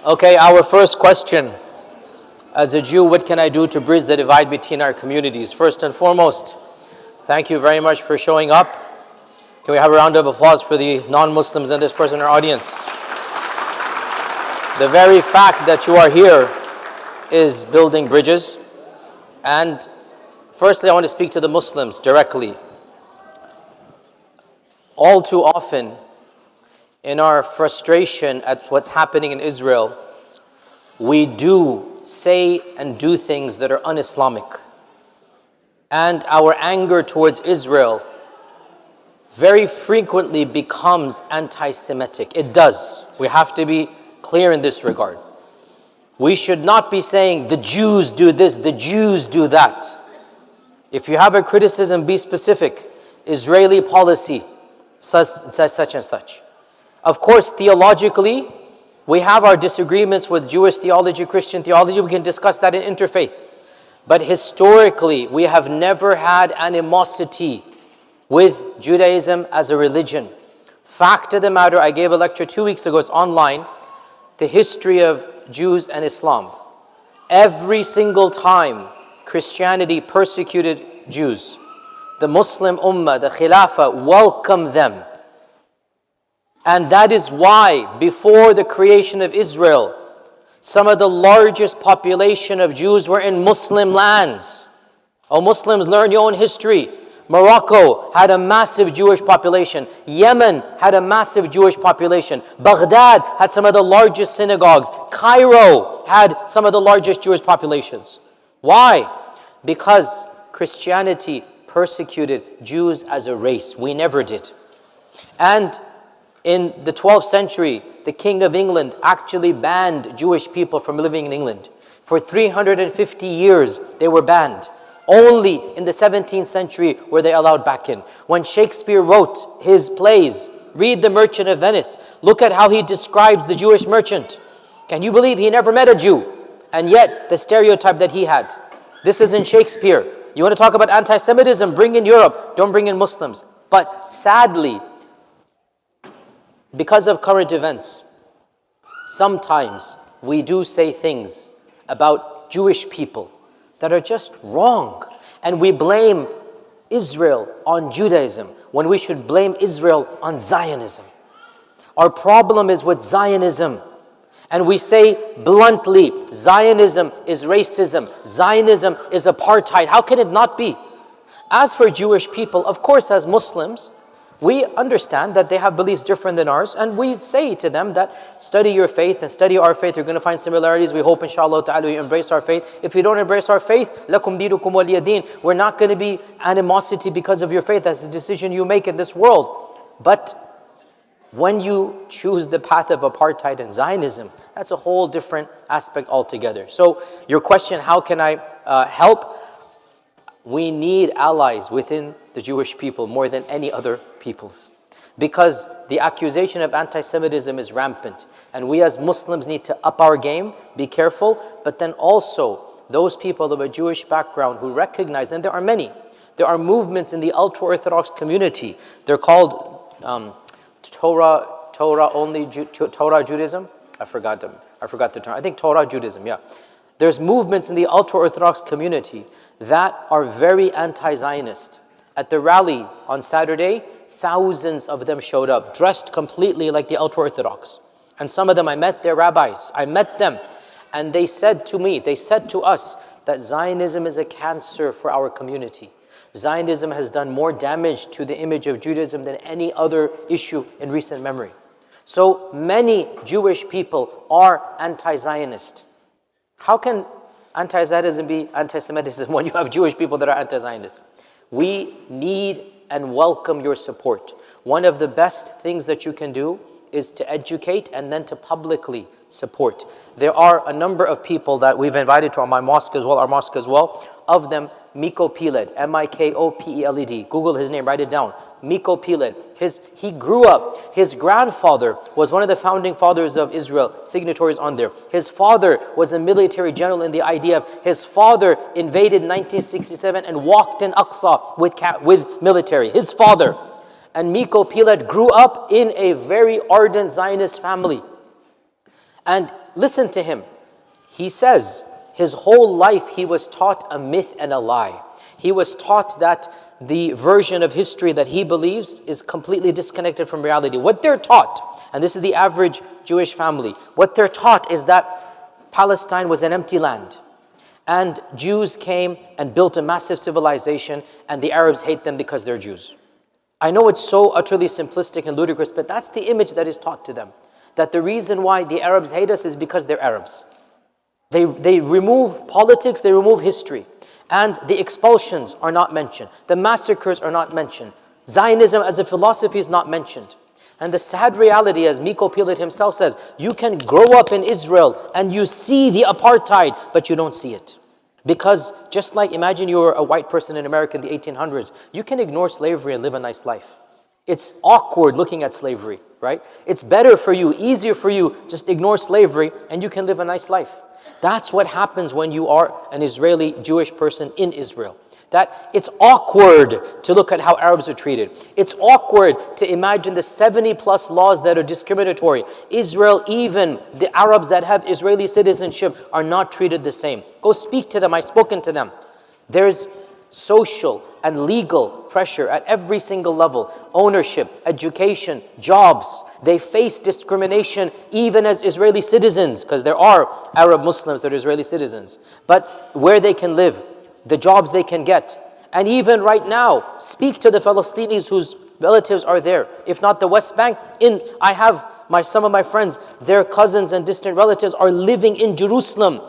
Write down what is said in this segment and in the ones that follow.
Okay, our first question. As a Jew, what can I do to bridge the divide between our communities? First and foremost, thank you very much for showing up. Can we have a round of applause for the non-Muslims and this person in our audience? The very fact that you are here is building bridges. And firstly, I want to speak to the Muslims directly. All too often, in our frustration at what's happening in Israel, we do say and do things that are un-Islamic. And our anger towards Israel very frequently becomes anti-Semitic. It does. We have to be clear in this regard. We should not be saying the Jews do this, the Jews do that. If you have a criticism, be specific. Israeli policy, such and such. Of course, theologically, we have our disagreements with Jewish theology, Christian theology. We can discuss that in Interfaith. But historically, we have never had animosity with Judaism as a religion. Fact of the matter, I gave a lecture 2 weeks ago, it's online, the history of Jews and Islam. Every single time Christianity persecuted Jews, the Muslim Ummah, the Khilafah, welcomed them. And that is why, before the creation of Israel, some of the largest population of Jews were in Muslim lands. Oh, Muslims, learn your own history. Morocco had a massive Jewish population. Yemen had a massive Jewish population. Baghdad had some of the largest synagogues. Cairo had some of the largest Jewish populations. Why? Because Christianity persecuted Jews as a race. We never did. And in the 12th century, the King of England actually banned Jewish people from living in England. For 350 years, they were banned. Only in the 17th century were they allowed back in. When Shakespeare wrote his plays, read The Merchant of Venice. Look at how he describes the Jewish merchant. Can you believe he never met a Jew? And yet, the stereotype that he had. This is in Shakespeare. You want to talk about anti-Semitism? Bring in Europe. Don't bring in Muslims. But sadly, because of current events, sometimes we do say things about Jewish people that are just wrong. And we blame Israel on Judaism when we should blame Israel on Zionism. Our problem is with Zionism. And we say bluntly, Zionism is racism. Zionism is apartheid. How can it not be? As for Jewish people, of course, as Muslims, we understand that they have beliefs different than ours, and we say to them that study your faith and study our faith. You're going to find similarities. We hope, inshallah ta'ala, you embrace our faith. If you don't embrace our faith, lakum dinukum waliya din. We're not going to be animosity because of your faith. That's the decision you make in this world. But when you choose the path of apartheid and Zionism, that's a whole different aspect altogether. So your question, how can I help? We need allies within the Jewish people more than any other peoples. Because the accusation of anti-Semitism is rampant. And we as Muslims need to up our game, be careful. But then also, those people of a Jewish background who recognize, and there are many, there are movements in the ultra-Orthodox community. They're called Torah Judaism? I forgot the term. I think Torah Judaism, yeah. There's movements in the ultra-Orthodox community that are very anti-Zionist. At the rally on Saturday, thousands of them showed up, dressed completely like the ultra-Orthodox. And some of them, I met their rabbis. I met them. And they said to me, they said to us, that Zionism is a cancer for our community. Zionism has done more damage to the image of Judaism than any other issue in recent memory. So many Jewish people are anti-Zionist. How can anti-Zionism be anti-Semitism when you have Jewish people that are anti-Zionist? We need and welcome your support. One of the best things that you can do is to educate and then to publicly support. There are a number of people that we've invited to our mosque as well. Of them, Miko Peled, M-I-K-O-P-E-L-E-D. Google his name, write it down. Miko Peled. He grew up, his grandfather was one of the founding fathers of Israel, signatories on there. His father was a military general in the IDF. His father invaded 1967 and walked in Aqsa with military. His father. And Miko Peled grew up in a very ardent Zionist family. And listen to him. He says his whole life he was taught a myth and a lie. He was taught that the version of history that he believes is completely disconnected from reality. What they're taught, and this is the average Jewish family, what they're taught is that Palestine was an empty land. And Jews came and built a massive civilization, and the Arabs hate them because they're Jews. I know it's so utterly simplistic and ludicrous, but that's the image that is taught to them. That the reason why the Arabs hate us is because they're Arabs. They remove politics, they remove history. And the expulsions are not mentioned. The massacres are not mentioned. Zionism as a philosophy is not mentioned. And the sad reality, as Miko Pilot himself says, you can grow up in Israel and you see the apartheid, but you don't see it. Because just like, imagine you were a white person in America in the 1800s, you can ignore slavery and live a nice life. It's awkward looking at slavery, right? It's better for you, easier for you, just ignore slavery and you can live a nice life. That's what happens when you are an Israeli Jewish person in Israel. That it's awkward to look at how Arabs are treated. It's awkward to imagine the 70+ laws that are discriminatory. Israel, even the Arabs that have Israeli citizenship are not treated the same. Go speak to them, I've spoken to them. There's social and legal pressure at every single level. Ownership, education, jobs. They face discrimination even as Israeli citizens, because there are Arab Muslims that are Israeli citizens. But where they can live, the jobs they can get. And even right now, speak to the Palestinians whose relatives are there. If not the West Bank, I have some of my friends, their cousins and distant relatives are living in Jerusalem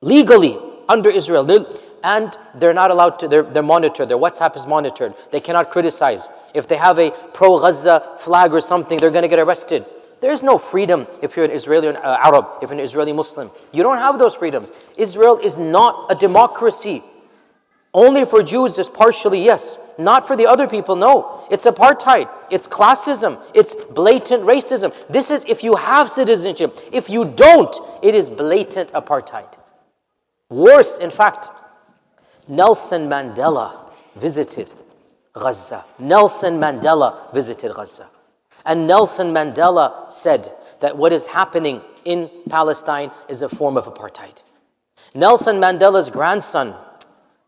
legally under Israel. And they're not allowed to, they're monitored, their WhatsApp is monitored. They cannot criticize. If they have a pro-Gaza flag or something, they're going to get arrested. There's no freedom if you're an Israeli Arab, if you're an Israeli Muslim. You don't have those freedoms. Israel is not a democracy. Only for Jews, just partially, yes. Not for the other people, no. It's apartheid. It's classism. It's blatant racism. This is if you have citizenship. If you don't, it is blatant apartheid. Worse, in fact, Nelson Mandela visited Gaza. Nelson Mandela visited Gaza. And Nelson Mandela said that what is happening in Palestine is a form of apartheid. Nelson Mandela's grandson,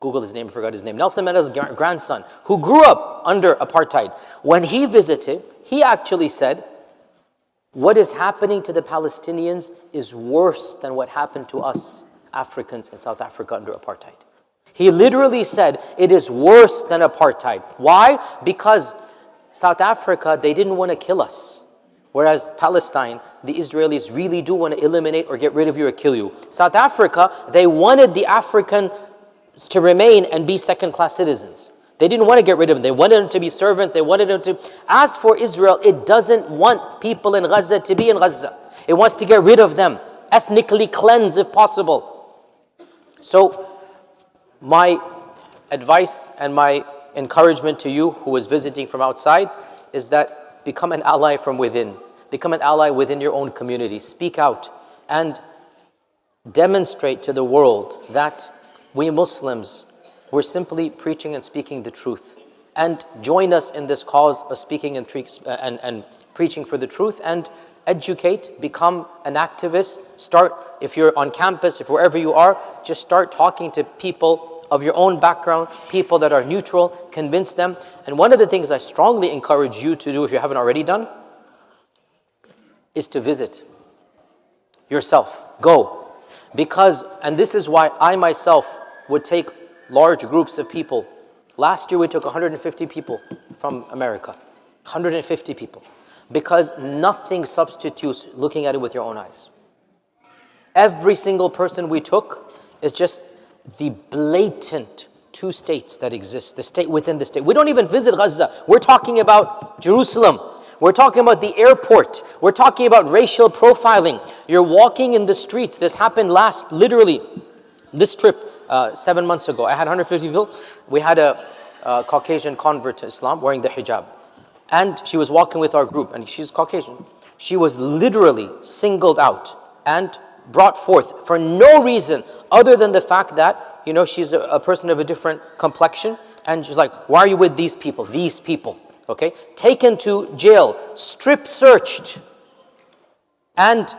Google his name, I forgot his name. Nelson Mandela's grandson, who grew up under apartheid, when he visited, he actually said, what is happening to the Palestinians is worse than what happened to us Africans in South Africa under apartheid. He literally said, it is worse than apartheid. Why? Because South Africa, they didn't want to kill us. Whereas Palestine, the Israelis really do want to eliminate or get rid of you or kill you. South Africa, they wanted the Africans to remain and be second-class citizens. They didn't want to get rid of them. They wanted them to be servants. They wanted them to... As for Israel, it doesn't want people in Gaza to be in Gaza. It wants to get rid of them. Ethnically cleanse if possible. So, my advice and my encouragement to you who is visiting from outside is that become an ally from within. Become an ally within your own community. Speak out and demonstrate to the world that we Muslims, we're simply preaching and speaking the truth. And join us in this cause of speaking and preaching for the truth, and educate, become an activist. Start, if you're on campus, if wherever you are, just start talking to people of your own background, people that are neutral, convince them. And one of the things I strongly encourage you to do, if you haven't already done, is to visit yourself. Go. Because, and this is why I myself would take large groups of people. Last year we took 150 people from America. 150 people. Because nothing substitutes looking at it with your own eyes. Every single person we took is just the blatant two states that exist, the state within the state. We don't even visit Gaza. We're talking about Jerusalem. We're talking about the airport. We're talking about racial profiling. You're walking in the streets. This happened literally, this trip 7 months ago. I had 150 people. We had a Caucasian convert to Islam wearing the hijab. And she was walking with our group, and she's Caucasian. She was literally singled out and brought forth for no reason other than the fact that, you know, she's a person of a different complexion, and she's like, why are you with these people? These people, okay? Taken to jail, strip searched, and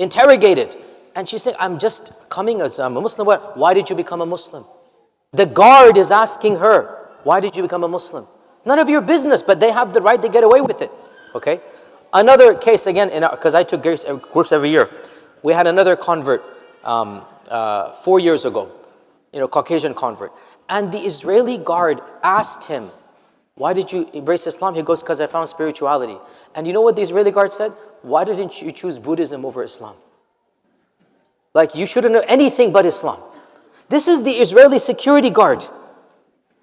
interrogated. And she said, I'm just coming as I'm a Muslim. What? Why did you become a Muslim? The guard is asking her, why did you become a Muslim? None of your business, but they have the right to get away with it. Okay? Another case again, because I took groups every year. We had another convert 4 years ago, Caucasian convert. And the Israeli guard asked him, why did you embrace Islam? He goes, because I found spirituality. And you know what the Israeli guard said? Why didn't you choose Buddhism over Islam? Like, you shouldn't know anything but Islam. This is the Israeli security guard.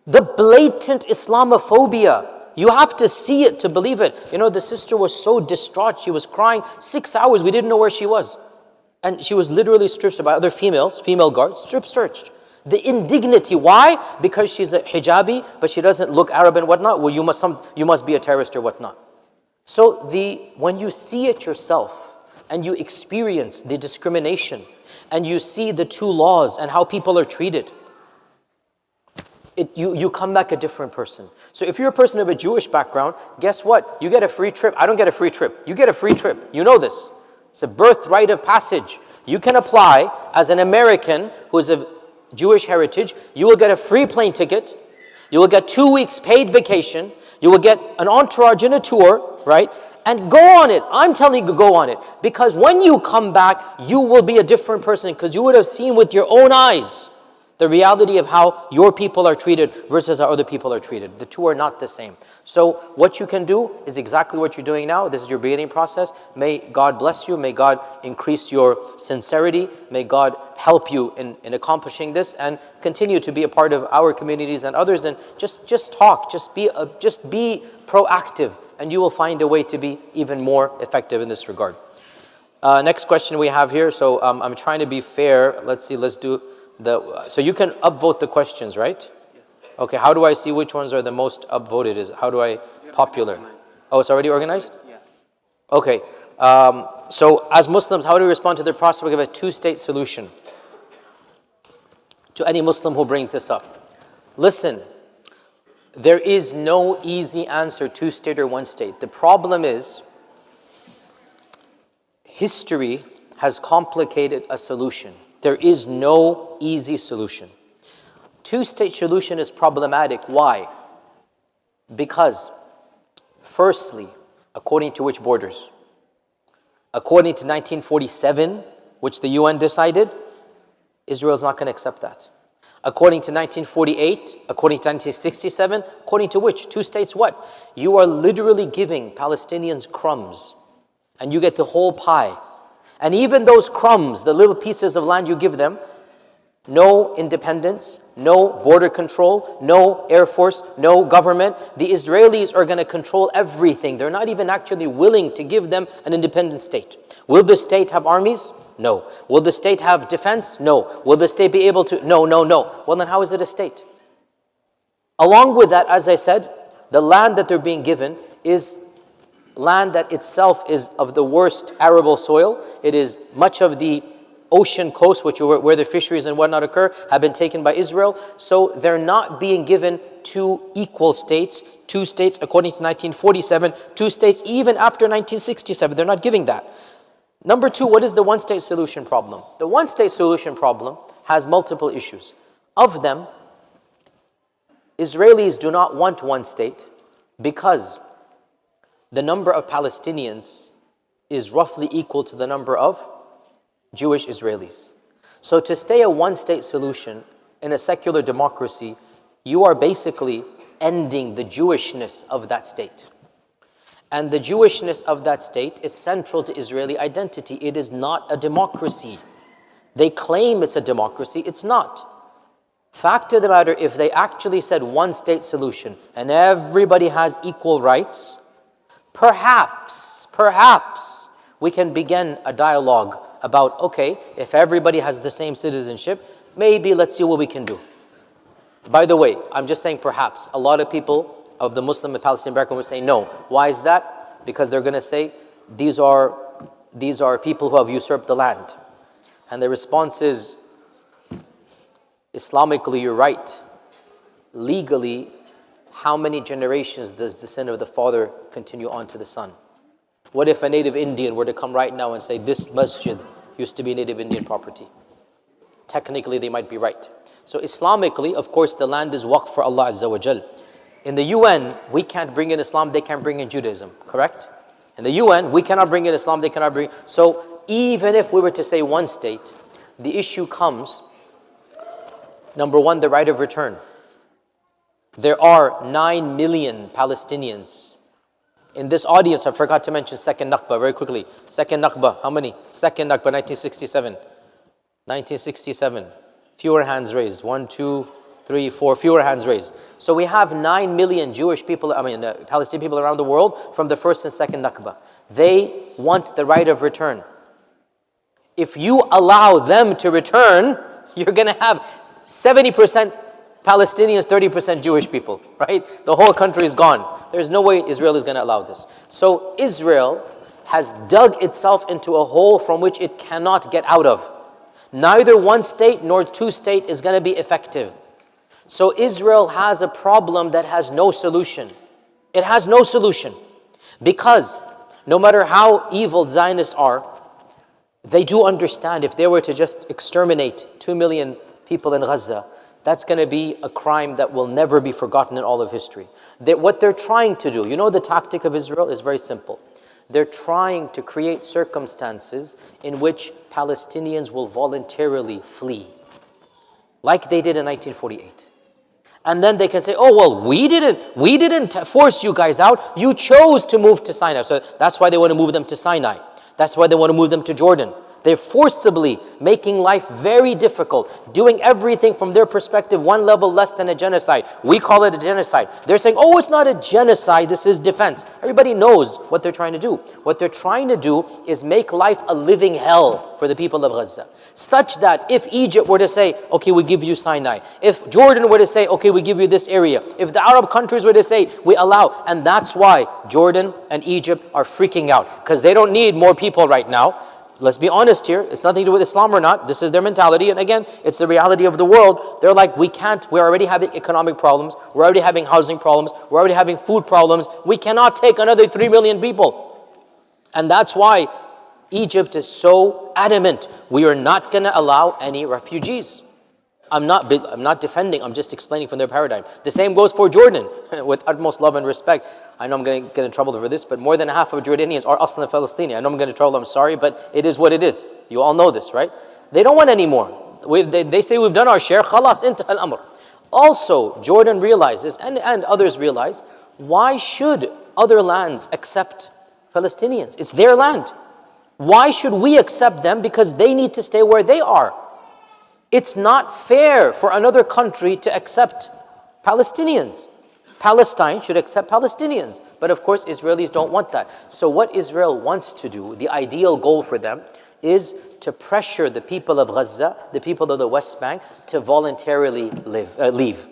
The blatant Islamophobia. You have to see it to believe it. The sister was so distraught. She was crying 6 hours. We didn't know where she was. And she was literally strip searched by other female guards, strip searched. The indignity. Why? Because she's a hijabi, but she doesn't look Arab and whatnot. Well, you must be a terrorist or whatnot. So when you see it yourself and you experience the discrimination and you see the two laws and how people are treated, you come back a different person. So if you're a person of a Jewish background, guess what? You get a free trip. I don't get a free trip. You get a free trip. You know this. It's a birthright of passage. You can apply as an American who's of Jewish heritage. You will get a free plane ticket. You will get 2 weeks paid vacation. You will get an entourage in a tour, right? And go on it. I'm telling you, go on it. Because when you come back, you will be a different person because you would have seen with your own eyes the reality of how your people are treated versus how other people are treated. The two are not the same. So what you can do is exactly what you're doing now. This is your beginning process. May God bless you. May God increase your sincerity. May God help you in accomplishing this and continue to be a part of our communities and others. And just talk. Just be proactive, and you will find a way to be even more effective in this regard. Next question we have here. So I'm trying to be fair. Let's see. Let's do. So you can upvote the questions, right? Yes. Okay, how do I see which ones are the most upvoted? How do I popular? Oh, it's already organized? Yeah. Okay, so as Muslims, how do we respond to the prospect of a two-state solution? To any Muslim who brings this up. Listen, there is no easy answer, two-state or one-state. The problem is, history has complicated a solution. There is no easy solution. Two-state solution is problematic. Why? Because, firstly, according to which borders? According to 1947, which the UN decided, Israel is not going to accept that. According to 1948, according to 1967, according to which? Two states what? You are literally giving Palestinians crumbs, and you get the whole pie. And even those crumbs, the little pieces of land you give them, no independence, no border control, no air force, no government. The Israelis are going to control everything. They're not even actually willing to give them an independent state. Will the state have armies? No. Will the state have defense? No. Will the state be able to? No. Well, then how is it a state? Along with that, as I said, the land that they're being given is land that itself is of the worst arable soil. It is much of the ocean coast, where the fisheries and whatnot occur, have been taken by Israel. So they're not being given two equal states, two states according to 1947, two states even after 1967. They're not giving that. Number two, what is the one-state solution problem? The one-state solution problem has multiple issues. Of them, Israelis do not want one state because the number of Palestinians is roughly equal to the number of Jewish Israelis. So to stay a one-state solution in a secular democracy, you are basically ending the Jewishness of that state. And the Jewishness of that state is central to Israeli identity. It is not a democracy. They claim it's a democracy. It's not. Fact of the matter, if they actually said one-state solution and everybody has equal rights, perhaps we can begin a dialogue about, okay, if everybody has the same citizenship, maybe let's see what we can do. By the way, I'm just saying perhaps. A lot of people of the Muslim and Palestinian background will say no. Why is that? Because they're going to say, these are people who have usurped the land. And the response is, Islamically, you're right. Legally, how many generations does the sin of the father continue on to the son? What if a native Indian were to come right now and say, this masjid used to be native Indian property? Technically, they might be right. So Islamically, of course, the land is waqf for Allah Azza wa Jal. In the UN, we can't bring in Islam, they can't bring in Judaism, correct? In the UN, we cannot bring in Islam, they cannot bring... So even if we were to say one state, the issue comes, number one, the right of return. There are 9 million Palestinians. In this audience, I forgot to mention second Nakba very quickly. Second Nakba, how many? Second Nakba, 1967. 1967. Fewer hands raised. 1, 2, 3, 4. Fewer hands raised. So we have 9 million Jewish people, Palestinian people around the world from the first and second Nakba. They want the right of return. If you allow them to return, you're going to have 70% Palestinians, 30% Jewish people, right? The whole country is gone. There's no way Israel is going to allow this. So Israel has dug itself into a hole from which it cannot get out of. Neither one state nor two state is going to be effective. So Israel has a problem that has no solution. It has no solution. Because no matter how evil Zionists are, they do understand if they were to just exterminate 2 million people in Gaza, that's going to be a crime that will never be forgotten in all of history. What they're trying to do, you know, the tactic of Israel is very simple. They're trying to create circumstances in which Palestinians will voluntarily flee, like they did in 1948. And then they can say, oh, well, we didn't force you guys out. You chose to move to Sinai. So that's why they want to move them to Sinai. That's why they want to move them to Jordan. They're forcibly making life very difficult, doing everything from their perspective one level less than a genocide. We call it a genocide. They're saying, oh, it's not a genocide, this is defense. Everybody knows what they're trying to do. What they're trying to do is make life a living hell for the people of Gaza, such that if Egypt were to say, okay, we give you Sinai, if Jordan were to say, okay, we give you this area, if the Arab countries were to say, we allow, and that's why Jordan and Egypt are freaking out, because they don't need more people right now. Let's be honest here, it's nothing to do with Islam or not, this is their mentality, and again, it's the reality of the world. They're like, we're already having economic problems, we're already having housing problems, we're already having food problems, we cannot take another 3 million people. And that's why Egypt is so adamant, we are not going to allow any refugees. I'm not defending, I'm just explaining from their paradigm. The same goes for Jordan, with utmost love and respect. I know I'm going to get in trouble for this, but more than half of Jordanians are Aslan Palestinian. I know I'm going to trouble, I'm sorry, but it is what it is. You all know this, right? They don't want any more. They say we've done our share, khalas, intaha al-amr. Also, Jordan realizes, and others realize, why should other lands accept Palestinians? It's their land. Why should we accept them? Because they need to stay where they are. It's not fair for another country to accept Palestinians. Palestine should accept Palestinians. But of course, Israelis don't want that. So what Israel wants to do, the ideal goal for them, is to pressure the people of Gaza, the people of the West Bank, to voluntarily leave.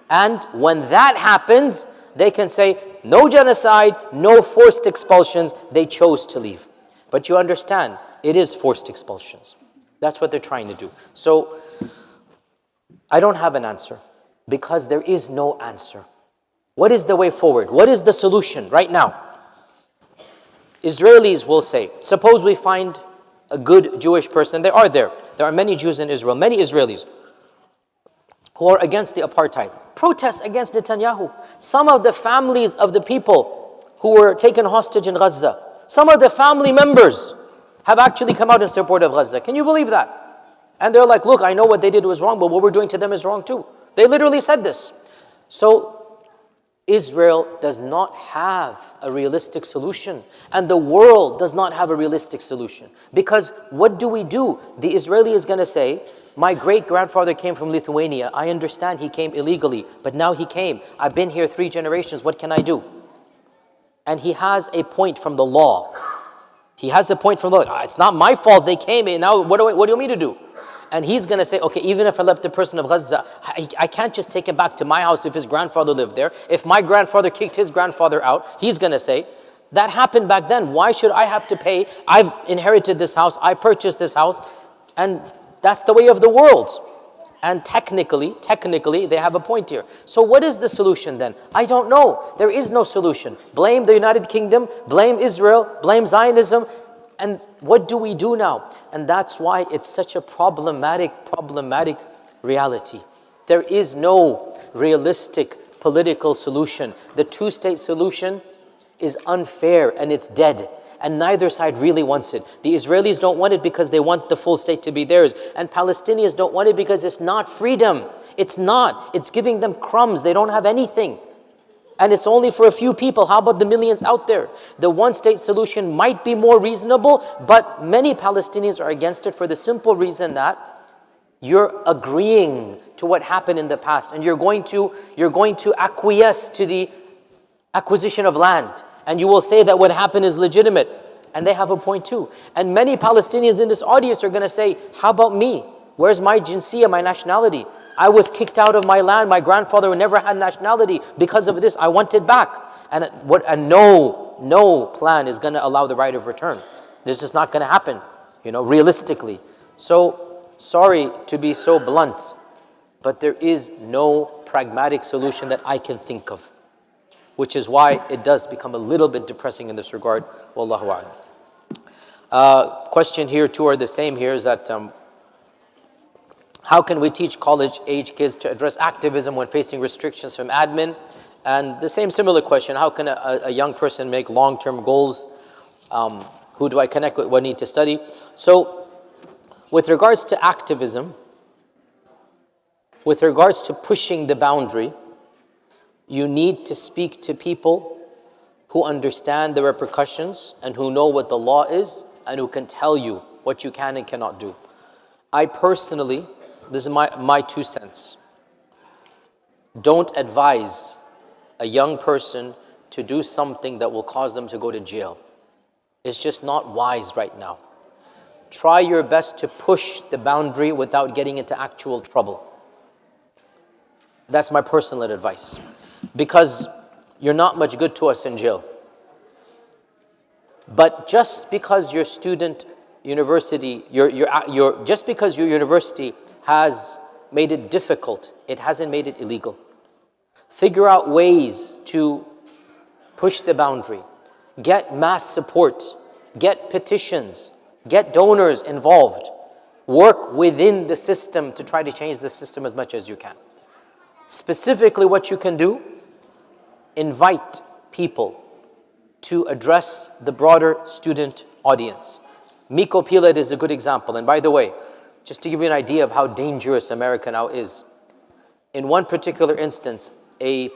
And when that happens, they can say, no genocide, no forced expulsions, they chose to leave. But you understand, it is forced expulsions. That's what they're trying to do. So, I don't have an answer, because there is no answer. What is the way forward? What is the solution right now? Israelis will say, suppose we find a good Jewish person. There are many Jews in Israel, many Israelis who are against the apartheid. Protests against Netanyahu. Some of the families of the people who were taken hostage in Gaza, some of the family members have actually come out in support of Gaza. Can you believe that? And they're like, look, I know what they did was wrong, but what we're doing to them is wrong too. They literally said this. So Israel does not have a realistic solution, and the world does not have a realistic solution. Because what do? The Israeli is going to say, my great-grandfather came from Lithuania. I understand he came illegally, but now he came. I've been here 3 generations. What can I do? And he has a point from the law. He has a point from the law. It's not my fault they came in. Now what do you want me to do? And he's going to say, okay, even if I left the person of Gaza, I can't just take him back to my house if his grandfather lived there. If my grandfather kicked his grandfather out, he's going to say, that happened back then. Why should I have to pay? I've inherited this house. I purchased this house. And that's the way of the world. And technically, they have a point here. So what is the solution then? I don't know. There is no solution. Blame the United Kingdom, blame Israel, blame Zionism. And what do we do now? And that's why it's such a problematic reality. There is no realistic political solution. The two-state solution is unfair and it's dead. And neither side really wants it. The Israelis don't want it because they want the full state to be theirs. And Palestinians don't want it because it's not freedom. It's not. It's giving them crumbs. They don't have anything. And it's only for a few people. How about the millions out there? The one-state solution might be more reasonable, but many Palestinians are against it for the simple reason that you're agreeing to what happened in the past, and you're going to acquiesce to the acquisition of land. And you will say that what happened is legitimate. And they have a point too. And many Palestinians in this audience are going to say, how about me? Where's my jinsiyah, my nationality? I was kicked out of my land. My grandfather never had nationality. Because of this, I want it back. And no plan is going to allow the right of return. This is not going to happen, realistically. So, sorry to be so blunt, but there is no pragmatic solution that I can think of. Which is why it does become a little bit depressing in this regard. Wallahu a'lam. Question here, two are the same here, is that how can we teach college-age kids to address activism when facing restrictions from admin? And the similar question, how can a young person make long-term goals? Who do I connect with? What I need to study? So, with regards to activism, with regards to pushing the boundary, you need to speak to people who understand the repercussions and who know what the law is and who can tell you what you can and cannot do. I personally, this is my 2 cents, don't advise a young person to do something that will cause them to go to jail. It's just not wise right now. Try your best to push the boundary without getting into actual trouble. That's my personal advice. Because you're not much good to us in jail. But just because your university has made it difficult, it hasn't made it illegal. Figure out ways to push the boundary. Get mass support. Get petitions. Get donors involved. Work within the system to try to change the system as much as you can. Specifically, what you can do, invite people to address the broader student audience. Miko Pilat is a good example. And by the way, just to give you an idea of how dangerous America now is, in one particular instance, a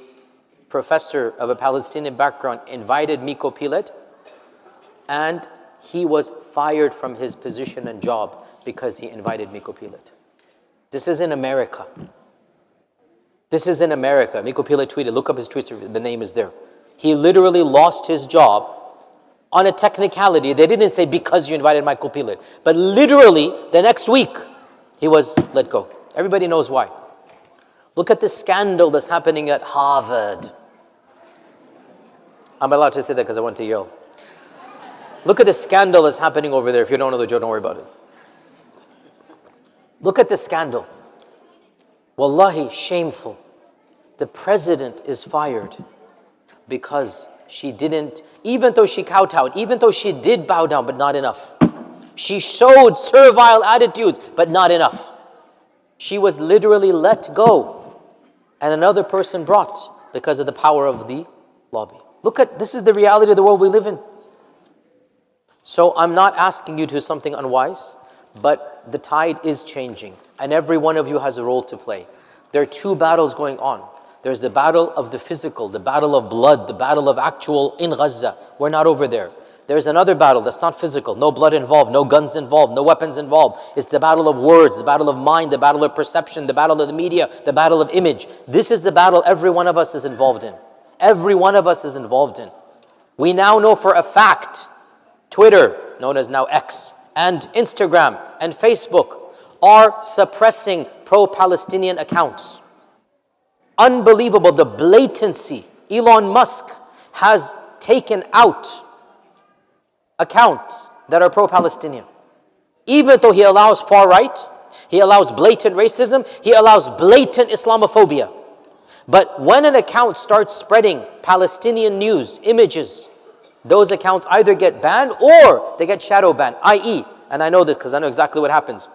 professor of a Palestinian background invited Miko Pilat, and he was fired from his position and job because he invited Miko Pilat. This is in America. This is in America. Miko Pilat tweeted, look up his tweets, the name is there. He literally lost his job on a technicality. They didn't say because you invited Miko Pilat, but literally the next week he was let go. Everybody knows why. Look at the scandal that's happening at Harvard. I'm allowed to say that because I went to Yale. Look at the scandal that's happening over there. If you don't know the joke, don't worry about it. Look at the scandal. Wallahi, shameful. The president is fired because she didn't, even though she kowtowed, even though she did bow down, but not enough. She showed servile attitudes, but not enough. She was literally let go, and another person brought because of the power of the lobby. Look at, this is the reality of the world we live in. So I'm not asking you to do something unwise, but the tide is changing, and every one of you has a role to play. There are two battles going on. There's the battle of the physical, the battle of blood, the battle of actual in Gaza. We're not over there. There's another battle that's not physical, no blood involved, no guns involved, no weapons involved. It's the battle of words, the battle of mind, the battle of perception, the battle of the media, the battle of image. This is the battle every one of us is involved in. Every one of us is involved in. We now know for a fact, Twitter, known as now X, and Instagram and Facebook are suppressing pro-Palestinian accounts. Unbelievable, the blatancy. Elon Musk has taken out accounts that are pro-Palestinian. Even though he allows far right, He allows blatant racism. He allows blatant Islamophobia. But when an account starts spreading Palestinian news, images, those accounts either get banned or they get shadow banned, i.e., and I know this because I know exactly what happens.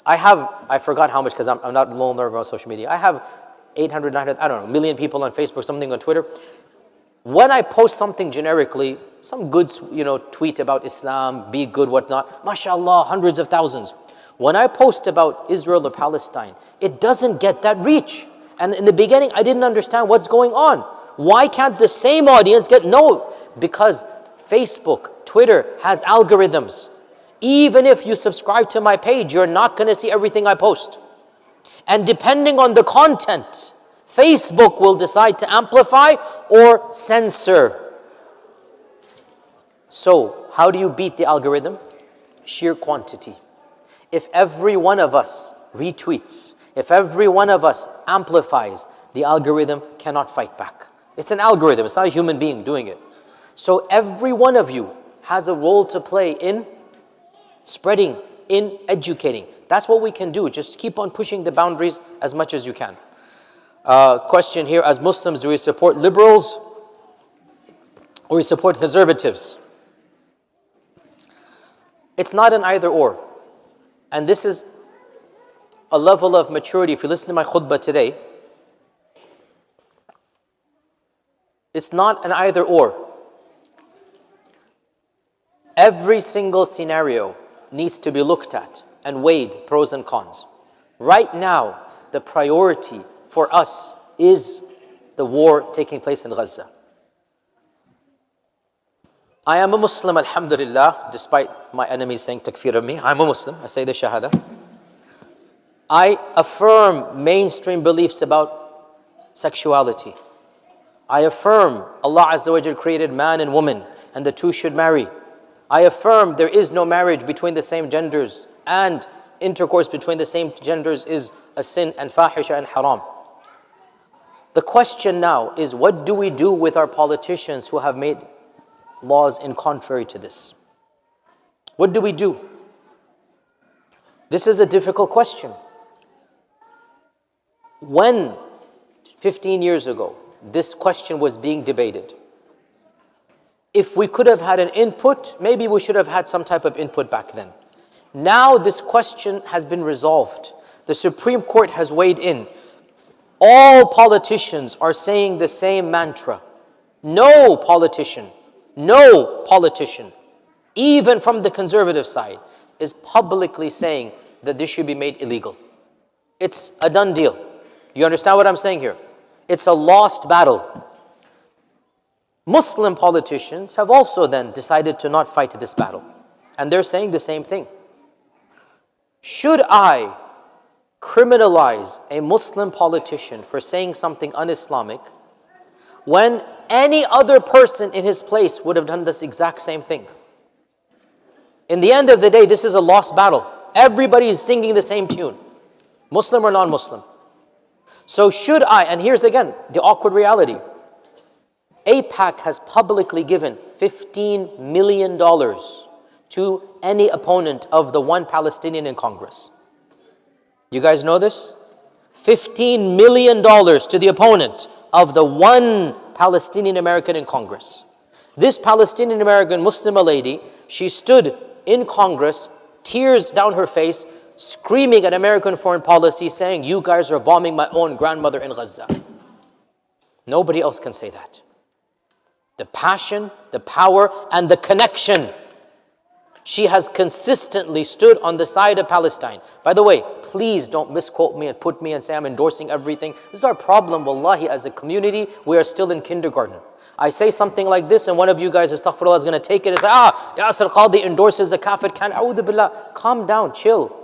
I forgot how much because I'm not low nerve on social media. I have 800, 900, I don't know, million people on Facebook, something on Twitter. When I post something generically, some good, tweet about Islam, be good, whatnot, mashallah, hundreds of thousands. When I post about Israel or Palestine, it doesn't get that reach. And in the beginning, I didn't understand what's going on. Why can't the same audience get no? Because Facebook, Twitter has algorithms. Even if you subscribe to my page, you're not going to see everything I post. And depending on the content, Facebook will decide to amplify or censor. So, how do you beat the algorithm? Sheer quantity. If every one of us retweets, if every one of us amplifies, the algorithm cannot fight back. It's an algorithm, it's not a human being doing it. So every one of you has a role to play in spreading, in educating. That's what we can do. Just keep on pushing the boundaries as much as you can. Question here, as Muslims, do we support liberals or we support conservatives? It's not an either or. And this is a level of maturity. If you listen to my khutbah today, it's not an either or. Every single scenario needs to be looked at and weighed, pros and cons. Right now, the priority for us is the war taking place in Gaza. I am a Muslim, alhamdulillah, despite my enemies saying takfir of me. I'm a Muslim, I say the shahada. I affirm mainstream beliefs about sexuality. I affirm Allah Azza wa Jal created man and woman and the two should marry. I affirm there is no marriage between the same genders and intercourse between the same genders is a sin and fahisha and haram. The question now is, what do we do with our politicians who have made laws in contrary to this? What do we do? This is a difficult question. When 15 years ago this question was being debated, if we could have had an input, maybe we should have had some type of input back then. Now this question has been resolved. The Supreme Court has weighed in. All politicians are saying the same mantra. No politician, even from the conservative side, is publicly saying that this should be made illegal. It's a done deal. You understand what I'm saying here? It's a lost battle. Muslim politicians have also then decided to not fight this battle. And they're saying the same thing. Should I criminalize a Muslim politician for saying something un-Islamic when any other person in his place would have done this exact same thing? In the end of the day, this is a lost battle. Everybody is singing the same tune, Muslim or non-Muslim. So should I, and here's again the awkward reality, AIPAC has publicly given $15 million to any opponent of the one Palestinian in Congress. You guys know this? $15 million to the opponent of the one Palestinian American in Congress. This Palestinian American Muslim lady, she stood in Congress, tears down her face, screaming at American foreign policy, saying, "You guys are bombing my own grandmother in Gaza." Nobody else can say that. The passion, the power, and the connection. She has consistently stood on the side of Palestine. By the way, please don't misquote me and put me and say I'm endorsing everything. This is our problem, wallahi, as a community. We are still in kindergarten. I say something like this and one of you guys, astaghfirullah, is going to take it and say, Yasir Qadhi endorses the kafir. A'udhu billah. Calm down, chill,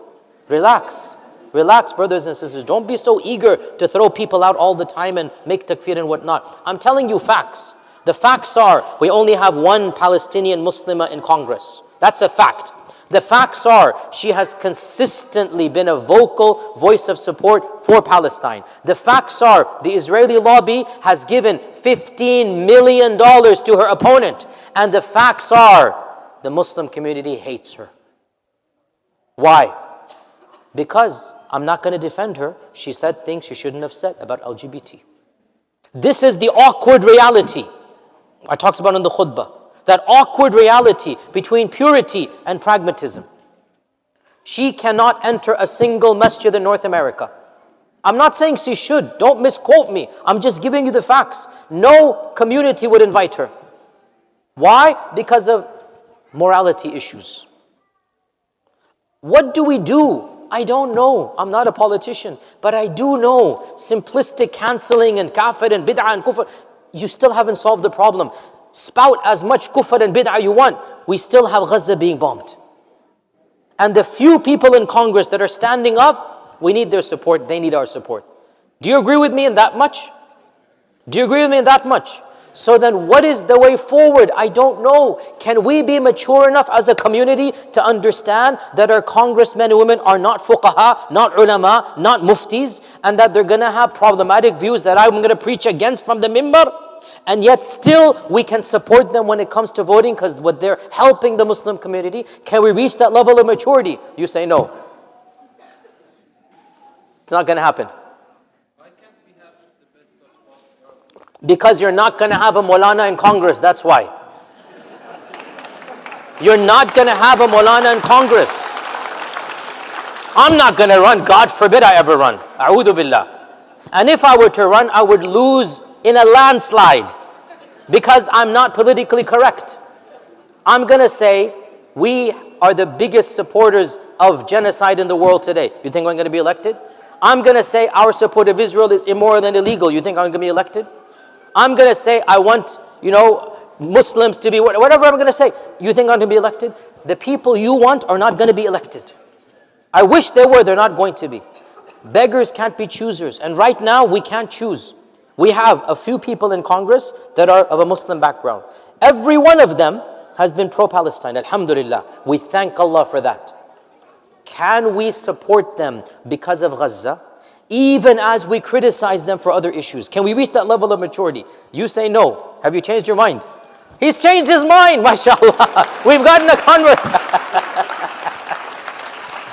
relax. Relax, brothers and sisters. Don't be so eager to throw people out all the time and make takfir and whatnot. I'm telling you facts. The facts are, we only have one Palestinian Muslimah in Congress. That's a fact. The facts are, she has consistently been a vocal voice of support for Palestine. The facts are, the Israeli lobby has given $15 million to her opponent. And the facts are, the Muslim community hates her. Why? because I'm not going to defend her. She said things she shouldn't have said about LGBT. This is the awkward reality I talked about in the khutbah. That awkward reality between purity and pragmatism. She cannot enter a single masjid in North America. I'm not saying she should. Don't misquote me. I'm just giving you the facts. No community would invite her. Why? Because of morality issues. What do we do? I don't know. I'm not a politician. But I do know simplistic cancelling and kafir and bid'ah and kufr, you still haven't solved the problem. Spout as much kufr and bid'ah you want. We still have Gaza being bombed. And the few people in Congress that are standing up, we need their support. They need our support. Do you agree with me in that much? Do you agree with me in that much? So then what is the way forward? I don't know. Can we be mature enough as a community to understand that our congressmen and women are not fuqaha, not ulama, not muftis, and that they're going to have problematic views that I'm going to preach against from the mimbar? And yet still we can support them when it comes to voting because what they're helping the Muslim community. Can we reach that level of maturity? You say no. It's not going to happen. Because you're not going to have a Maulana in Congress, that's why. You're not going to have a Maulana in Congress. I'm not going to run, God forbid I ever run. A'udhu billah. And if I were to run, I would lose in a landslide because I'm not politically correct. I'm going to say, we are the biggest supporters of genocide in the world today. You think I'm going to be elected? I'm going to say our support of Israel is immoral and illegal. You think I'm going to be elected? I'm going to say I want, Muslims to be, whatever I'm going to say. You think I'm going to be elected? The people you want are not going to be elected. I wish they were, they're not going to be. Beggars can't be choosers. And right now we can't choose. We have a few people in Congress that are of a Muslim background. Every one of them has been pro-Palestine. Alhamdulillah. We thank Allah for that. Can we support them because of Gaza? Even as we criticize them for other issues. Can we reach that level of maturity? You say no. Have you changed your mind? He's changed his mind, mashallah. We've gotten a convert.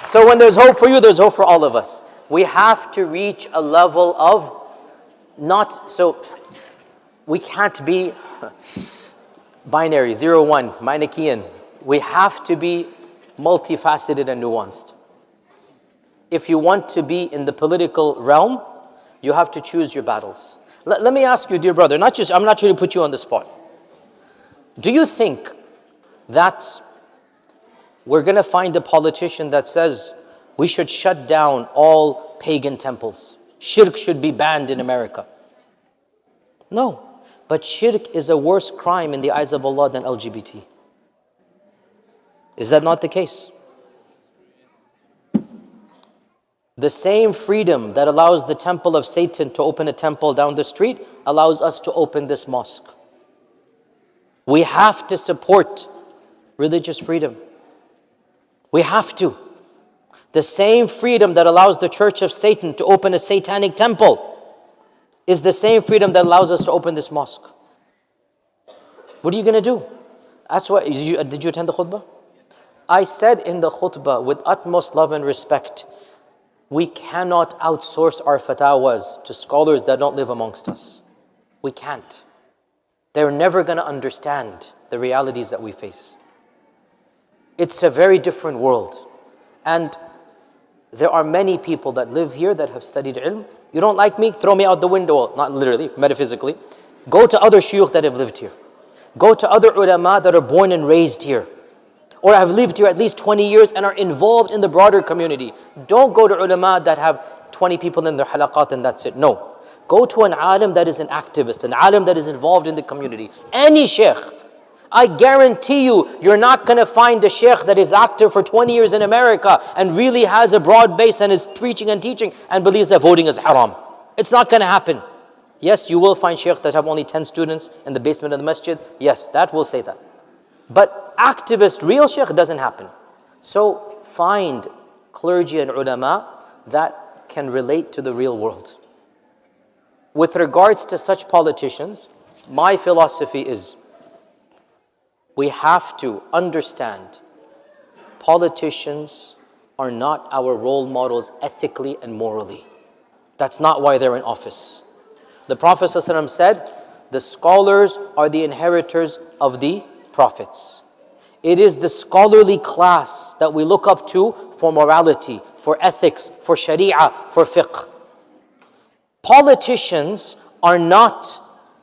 So when there's hope for you, there's hope for all of us. We have to reach a level of we can't be binary, 0, 1, Manichaean. We have to be multifaceted and nuanced. If you want to be in the political realm, you have to choose your battles. Let me ask you, dear brother, I'm not trying to put you on the spot. Do you think that we're going to find a politician that says we should shut down all pagan temples? Shirk should be banned in America. No, but shirk is a worse crime in the eyes of Allah than LGBT. Is that not the case? The same freedom that allows the temple of Satan to open a temple down the street allows us to open this mosque. We have to support religious freedom. We have to. The same freedom that allows the church of Satan to open a satanic temple is the same freedom that allows us to open this mosque. What are you going to do? That's why, did you attend the khutbah? I said in the khutbah with utmost love and respect, we cannot outsource our fatawas to scholars that don't live amongst us. We can't. They're never going to understand the realities that we face. It's a very different world. And there are many people that live here that have studied ilm. You don't like me? Throw me out the window. Not literally, metaphysically. Go to other shuyukh that have lived here. Go to other ulama that are born and raised here, or have lived here at least 20 years and are involved in the broader community. Don't go to ulama that have 20 people in their halaqat and that's it. No. Go to an alim that is an activist, an alim that is involved in the community. Any shaykh. I guarantee you, you're not going to find a shaykh that is active for 20 years in America and really has a broad base and is preaching and teaching and believes that voting is haram. It's not going to happen. Yes, you will find shaykhs that have only 10 students in the basement of the masjid. Yes, that will say that. But activist, real shaykh doesn't happen. So find clergy and ulama that can relate to the real world. With regards to such politicians, my philosophy is we have to understand politicians are not our role models ethically and morally. That's not why they're in office. The Prophet ﷺ said, the scholars are the inheritors of the prophets. It is the scholarly class that we look up to for morality, for ethics, for sharia, for fiqh. Politicians are not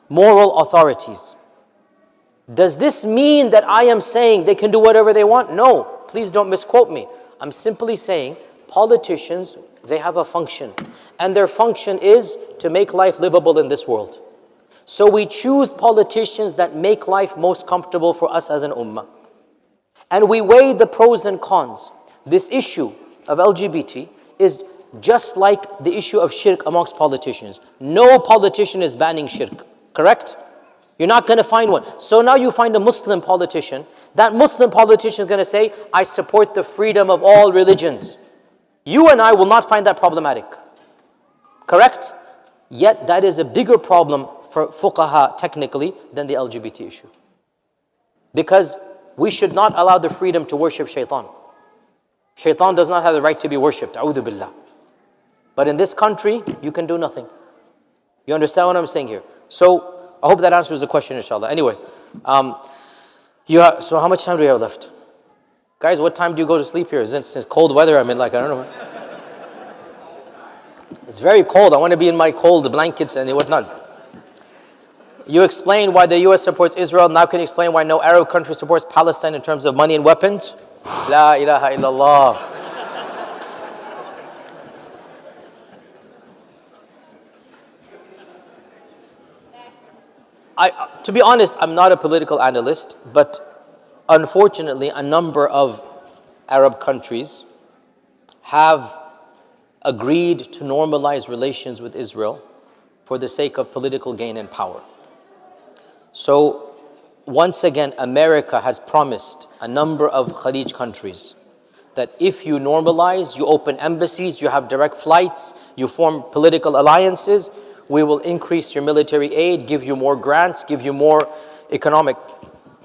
moral authorities. Does this mean that I am saying they can do whatever they want? No, please don't misquote me. I'm simply saying politicians, they have a function. And their function is to make life livable in this world. So we choose politicians that make life most comfortable for us as an ummah. And we weigh the pros and cons. This issue of LGBT is just like the issue of shirk amongst politicians. No politician is banning shirk, correct? You're not going to find one. So now you find a Muslim politician. That Muslim politician is going to say, I support the freedom of all religions. You and I will not find that problematic. Correct? Yet that is a bigger problem for fuqaha technically than the LGBT issue. Because we should not allow the freedom to worship shaitan. Shaitan does not have the right to be worshipped. A'udhu billah. But in this country, you can do nothing. You understand what I'm saying here? So, I hope that answers the question, inshallah. Anyway, so how much time do we have left? Guys, what time do you go to sleep here? It's cold weather. I don't know. It's very cold. I want to be in my cold blankets and whatnot. You explained why the US supports Israel. Now can you explain why no Arab country supports Palestine in terms of money and weapons? La ilaha illallah. To be honest, I'm not a political analyst, but unfortunately, a number of Arab countries have agreed to normalize relations with Israel for the sake of political gain and power. So, once again, America has promised a number of Khalij countries that if you normalize, you open embassies, you have direct flights, you form political alliances, we will increase your military aid, give you more grants, give you more economic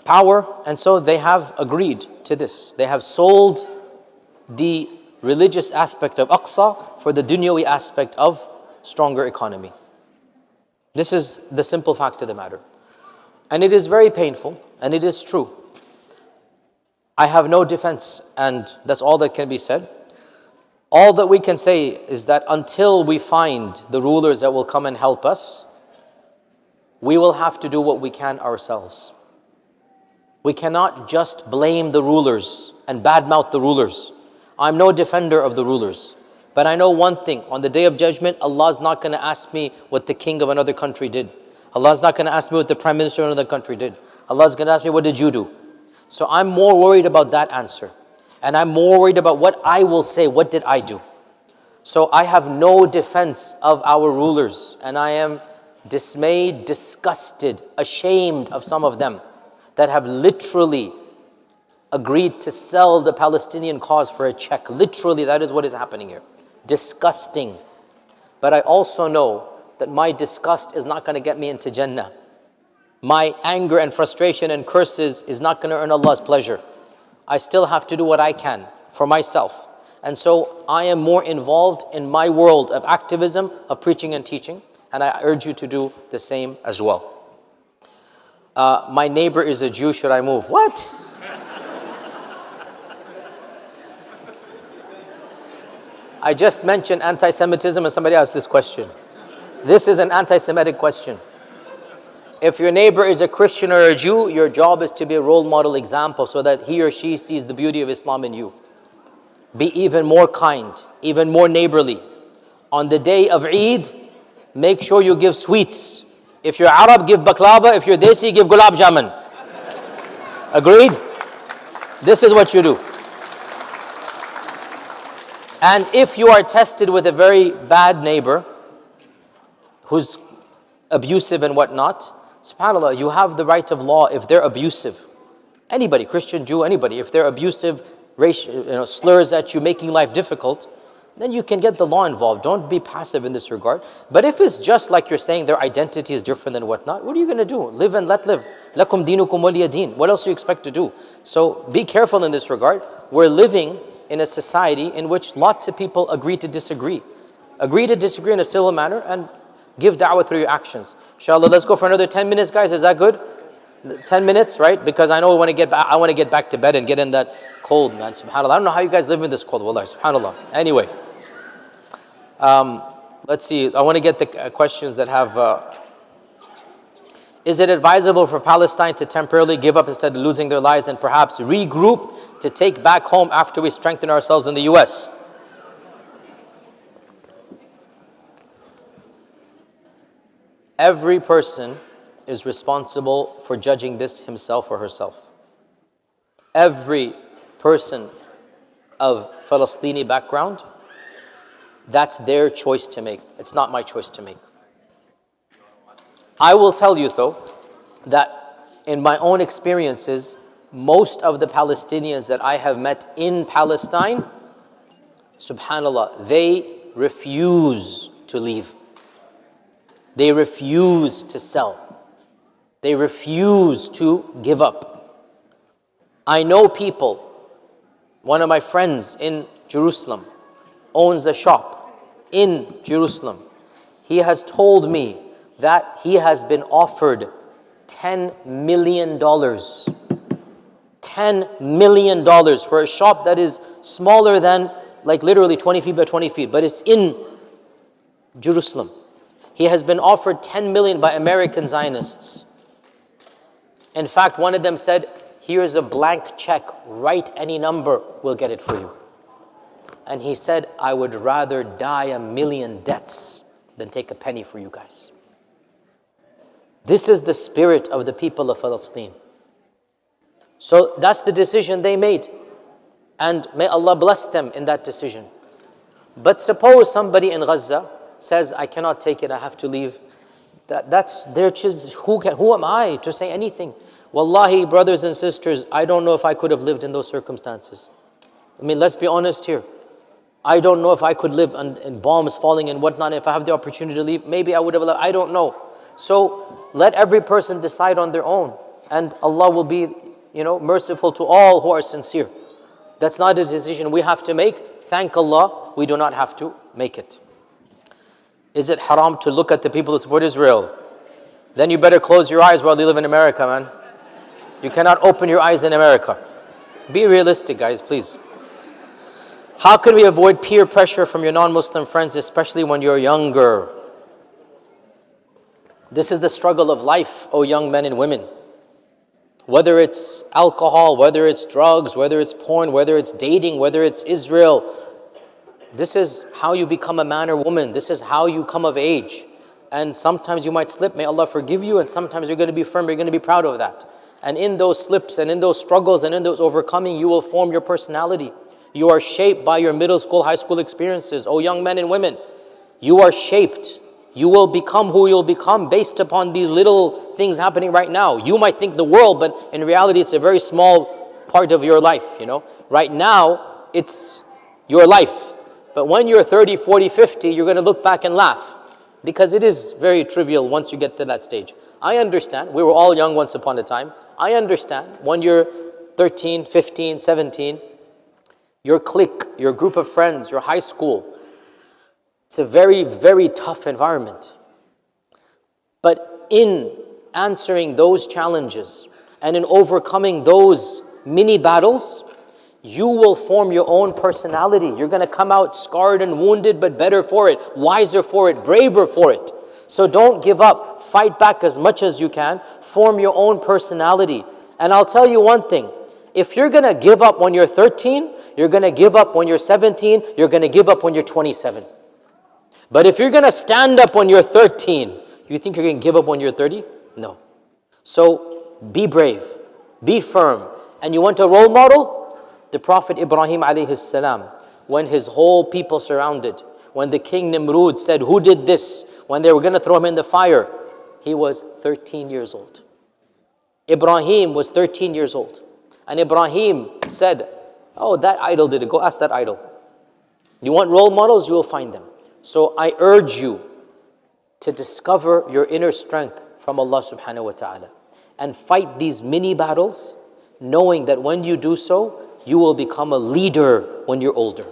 power. And so they have agreed to this. They have sold the religious aspect of Aqsa for the dunyawi aspect of stronger economy. This is the simple fact of the matter. And it is very painful, and it is true. I have no defense, and that's all that can be said. All that we can say is that until we find the rulers that will come and help us, we will have to do what we can ourselves. We cannot just blame the rulers and badmouth the rulers. I'm no defender of the rulers. But I know one thing, on the Day of Judgment, Allah is not going to ask me what the king of another country did. Allah is not going to ask me what the prime minister of another country did. Allah is going to ask me, what did you do? So I'm more worried about that answer. And I'm more worried about what I will say, what did I do? So I have no defense of our rulers. And I am dismayed, disgusted, ashamed of some of them that have literally agreed to sell the Palestinian cause for a check. Literally, that is what is happening here. Disgusting. But I also know that my disgust is not going to get me into Jannah. My anger and frustration and curses is not going to earn Allah's pleasure. I still have to do what I can for myself. And so I am more involved in my world of activism, of preaching and teaching, and I urge you to do the same as well. My neighbor is a Jew, should I move? What? I just mentioned anti-Semitism and somebody asked this question. This is an anti-Semitic question. If your neighbor is a Christian or a Jew, your job is to be a role model example so that he or she sees the beauty of Islam in you. Be even more kind, even more neighborly. On the day of Eid, make sure you give sweets. If you're Arab, give baklava. If you're Desi, give gulab jamun. Agreed? This is what you do. And if you are tested with a very bad neighbor who's abusive and whatnot, subhanAllah, you have the right of law if they're abusive. Anybody, Christian, Jew, anybody, if they're abusive, slurs at you, making life difficult, then you can get the law involved. Don't be passive in this regard. But if it's just like you're saying their identity is different and whatnot, what are you going to do? Live and let live. Lakum dinukum waliya deen. What else do you expect to do? So be careful in this regard. We're living in a society in which lots of people agree to disagree. Agree to disagree in a civil manner and give da'wah through your actions. Inshallah, let's go for another 10 minutes, guys. Is that good? 10 minutes, right? Because I know I want to get back to bed and get in that cold, man. SubhanAllah. I don't know how you guys live in this cold. Wallahi, SubhanAllah. Anyway, let's see. I want to get the questions that have. Is it advisable for Palestine to temporarily give up instead of losing their lives and perhaps regroup to take back home after we strengthen ourselves in the US? Every person is responsible for judging this himself or herself. Every person of Palestinian background, that's their choice to make. It's not my choice to make. I will tell you though, that in my own experiences, most of the Palestinians that I have met in Palestine, subhanAllah, they refuse to leave. They refuse to sell. They refuse to give up. I know people, one of my friends in Jerusalem owns a shop in Jerusalem. He has told me that he has been offered $10 million. $10 million for a shop that is smaller than, like literally 20 feet by 20 feet, but it's in Jerusalem. He has been offered 10 million by American Zionists. In fact, one of them said, here's a blank check, write any number, we'll get it for you. And he said, I would rather die a million deaths than take a penny for you guys. This is the spirit of the people of Palestine. So that's the decision they made. And may Allah bless them in that decision. But suppose somebody in Gaza says, I cannot take it, I have to leave. That's their choice. Who am I to say anything? Wallahi, brothers and sisters, I don't know if I could have lived in those circumstances. I mean, let's be honest here. I don't know if I could live in bombs falling and whatnot. If I have the opportunity to leave, maybe I would have left. I don't know. So let every person decide on their own. And Allah will be, merciful to all who are sincere. That's not a decision we have to make. Thank Allah, we do not have to make it. Is it haram to look at the people who support Israel? Then you better close your eyes while you live in America, man. You cannot open your eyes in America. Be realistic, guys, please. How can we avoid peer pressure from your non-Muslim friends, especially when you're younger? This is the struggle of life, O young men and women. Whether it's alcohol, whether it's drugs, whether it's porn, whether it's dating, whether it's Israel, this is how you become a man or woman. This is how you come of age. And sometimes you might slip, may Allah forgive you, and sometimes you're going to be firm, you're going to be proud of that. And in those slips and in those struggles and in those overcoming, you will form your personality. You are shaped by your middle school, high school experiences. Oh, young men and women, you are shaped. You will become who you'll become based upon these little things happening right now. You might think the world, but in reality, it's a very small part of your life, Right now, it's your life. But when you're 30, 40, 50, you're going to look back and laugh. Because it is very trivial once you get to that stage. I understand. We were all young once upon a time. I understand. When you're 13, 15, 17, your clique, your group of friends, your high school, it's a very, very tough environment. But in answering those challenges and in overcoming those mini battles, you will form your own personality. You're going to come out scarred and wounded, but better for it, wiser for it, braver for it. So don't give up. Fight back as much as you can. Form your own personality. And I'll tell you one thing. If you're going to give up when you're 13, you're going to give up when you're 17, you're going to give up when you're 27. But if you're going to stand up when you're 13, you think you're going to give up when you're 30? No. So be brave. Be firm. And you want a role model? The Prophet Ibraheem alayhi salam, when his whole people surrounded, when the king Nimrud said, who did this? When they were going to throw him in the fire, he was 13 years old. Ibrahim was 13 years old. And Ibrahim said, oh, that idol did it. Go ask that idol. You want role models? You will find them. So I urge you to discover your inner strength from Allah subhanahu wa ta'ala and fight these mini battles, knowing that when you do so, you will become a leader when you're older.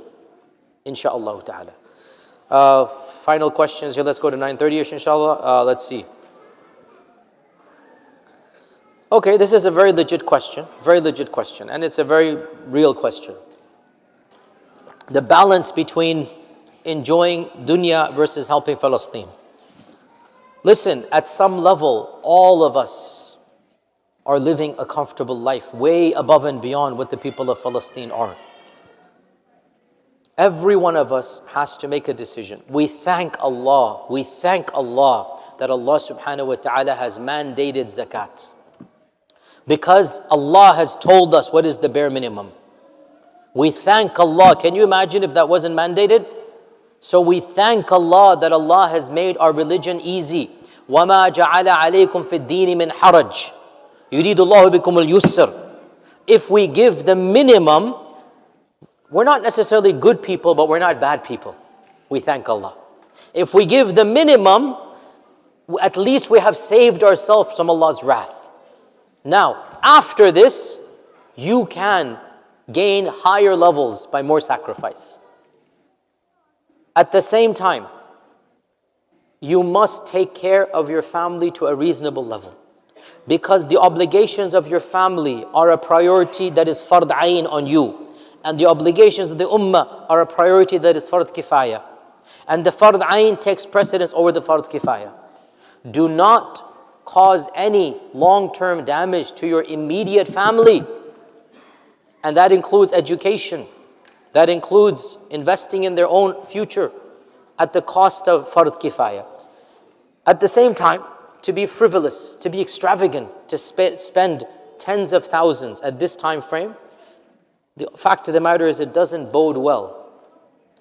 Insha'Allah ta'ala. Final questions here. Let's go to 9:30ish, inshallah. Let's see. Okay, this is a very legit question. Very legit question. And it's a very real question. The balance between enjoying dunya versus helping Palestine. Listen, at some level, all of us are living a comfortable life, way above and beyond what the people of Palestine are. Every one of us has to make a decision. We thank Allah that Allah subhanahu wa ta'ala has mandated zakat. Because Allah has told us what is the bare minimum. We thank Allah. Can you imagine if that wasn't mandated? So we thank Allah that Allah has made our religion easy. وَمَا جَعَلَ عَلَيْكُمْ فِي الدِّينِ مِنْ حَرَجٍ يُرِيدُ اللَّهُ بِكُمُ الْيُسْرَ. If we give the minimum, we're not necessarily good people, but we're not bad people. We thank Allah. If we give the minimum, at least we have saved ourselves from Allah's wrath. Now, after this, you can gain higher levels by more sacrifice. At the same time, you must take care of your family to a reasonable level. Because the obligations of your family are a priority that is fard ayn on you. And the obligations of the ummah are a priority that is fard kifaya. And the fard ayn takes precedence over the fard kifaya. Do not cause any long-term damage to your immediate family. And that includes education. That includes investing in their own future at the cost of fard kifaya. At the same time, to be frivolous, to be extravagant, to spend tens of thousands at this time frame, the fact of the matter is it doesn't bode well.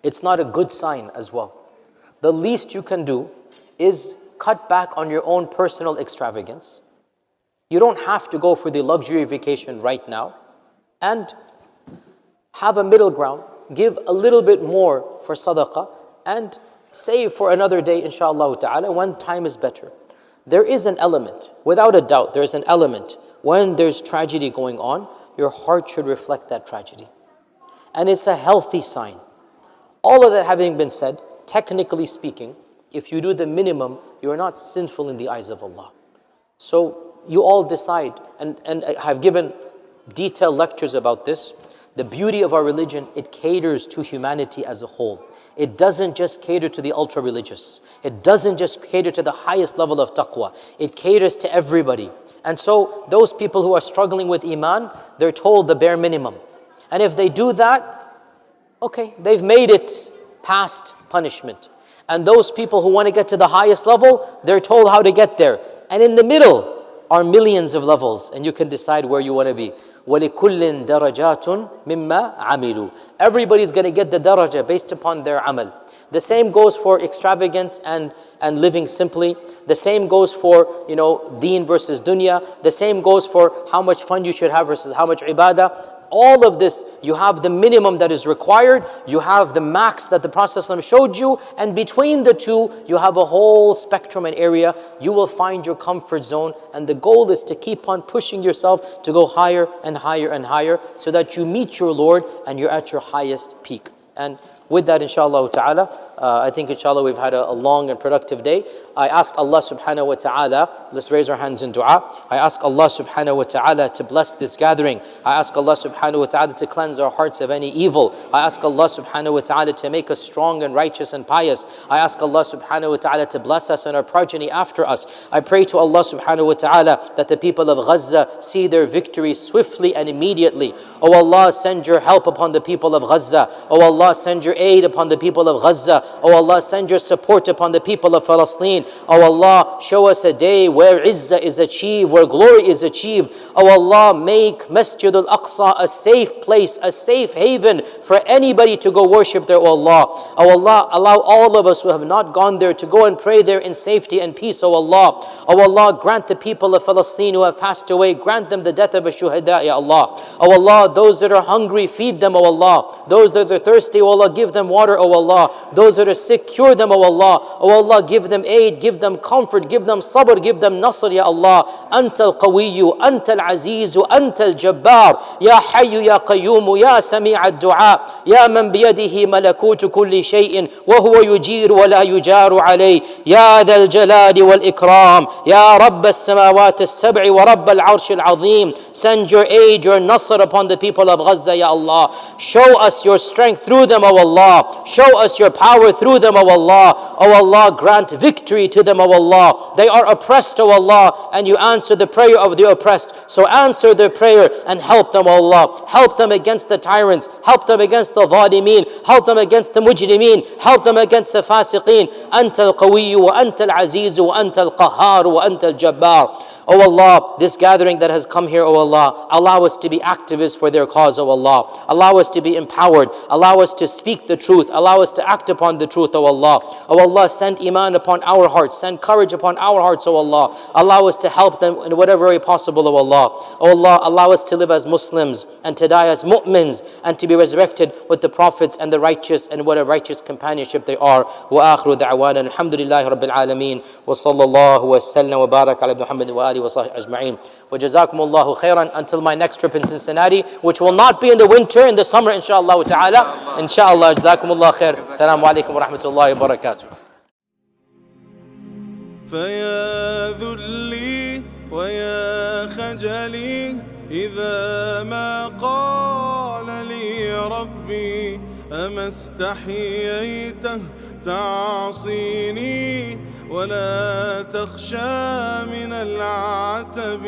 It's not a good sign as well. The least you can do is cut back on your own personal extravagance. You don't have to go for the luxury vacation right now, and have a middle ground. Give a little bit more for sadaqah and save for another day, inshallah ta'ala, when time is better. There is an element, without a doubt, there is an element when there's tragedy going on, your heart should reflect that tragedy. And it's a healthy sign. All of that having been said, technically speaking, if you do the minimum, you are not sinful in the eyes of Allah. So you all decide, and I have given detailed lectures about this. The beauty of our religion, it caters to humanity as a whole. It doesn't just cater to the ultra-religious. It doesn't just cater to the highest level of taqwa. It caters to everybody. And so those people who are struggling with iman, they're told the bare minimum. And if they do that, okay, they've made it past punishment. And those people who want to get to the highest level, they're told how to get there. And in the middle are millions of levels, and you can decide where you want to be. وَلِكُلٍّ دَرَجَاتٌ مِمَّا عَمِلُوا. Everybody's going to get the daraja based upon their amal. The same goes for extravagance and living simply. The same goes for, deen versus dunya. The same goes for how much fun you should have versus how much ibadah. All of this, you have the minimum that is required, you have the max that the Prophet ﷺ showed you, and between the two, you have a whole spectrum and area. You will find your comfort zone, and the goal is to keep on pushing yourself to go higher and higher and higher, so that you meet your Lord and you're at your highest peak. And with that, inshallah ta'ala, I think inshallah we've had a long and productive day. I ask Allah subhanahu wa ta'ala, let's raise our hands in dua. I ask Allah subhanahu wa ta'ala to bless this gathering. I ask Allah subhanahu wa ta'ala to cleanse our hearts of any evil. I ask Allah subhanahu wa ta'ala to make us strong and righteous and pious. I ask Allah subhanahu wa ta'ala to bless us and our progeny after us. I pray to Allah subhanahu wa ta'ala that the people of Gaza see their victory swiftly and immediately. Oh Allah, send your help upon the people of Gaza. Oh Allah, send your aid upon the people of Gaza. Oh Allah, send your support upon the people of Palestine. Oh Allah, show us a day where izzah is achieved, where glory is achieved. Oh Allah, make Masjid al-Aqsa a safe place, a safe haven for anybody to go worship there, oh Allah. Oh Allah, allow all of us who have not gone there to go and pray there in safety and peace, oh Allah. Oh Allah, grant the people of Palestine who have passed away, grant them the death of a shuhada, ya Allah. Oh Allah, those that are hungry, feed them, oh Allah. Those that are thirsty, oh Allah, give them water, oh Allah. Those those that are sick, cure them, O Allah. O Allah, give them aid, give them comfort, give them sabr, give them nasr, Ya Allah. Anta al-Qawiyyu, Anta al-Azizu, Anta al-Jabbar, Ya Hayyu, Ya Qayyumu, Ya Sami' al-Du'a, Ya Man biyadihi malakutu kulli shay'in, wa huwa yujiru wa la yujaru alayh, Ya Dha al-Jalali wal-Ikram, Ya Rabb al-Samawat al-Sab'i wa Rabb al-Arsh al-Azim. Send your aid, your nasr upon the people of Gaza, Ya Allah. Show us your strength through them, O Allah. Show us your power through them, O Allah. O Allah, grant victory to them, O Allah. They are oppressed, O Allah, and you answer the prayer of the oppressed. So answer their prayer and help them, O Allah. Help them against the tyrants. Help them against the zalimeen. Help them against the mujrimeen. Help them against the fasiqeen. Anta al-Qawiyyu wa Anta al-Azizu wa Anta al-Qahhar wa Anta al-Jabbar. O Allah, this gathering that has come here, O Allah, allow us to be activists for their cause, O Allah. Allow us to be empowered. Allow us to speak the truth. Allow us to act upon the truth, O Allah. O Allah, send iman upon our hearts. Send courage upon our hearts, O Allah. Allow us to help them in whatever way possible, O Allah. O Allah, allow us to live as Muslims and to die as mu'mins and to be resurrected with the prophets and the righteous and what a righteous companionship they are. Wa akhiru da'wana alhamdulillahi rabbil alameen wa sallallahu wa sallam wa barak ala Muhammad wa alihi wa sahbihi ajma'in. Wa jazakumullahu khairan until my next trip in Cincinnati, which will not be in the winter, in the summer, inshallah ta'ala. Inshallah, jazakumullahu khair. Assalamu alaikum wa rahmatullahi wa barakatuh. فيا ذلي ويا خجلي إذا ما قال لي ربي أما استحييته تعصيني ولا تخشى من العتب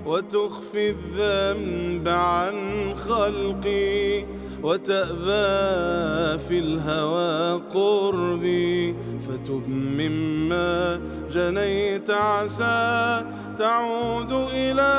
وتخفي الذنب عن خلقي وتأبى في الهوى قربي فتب مما جنيت عسى تعود إلى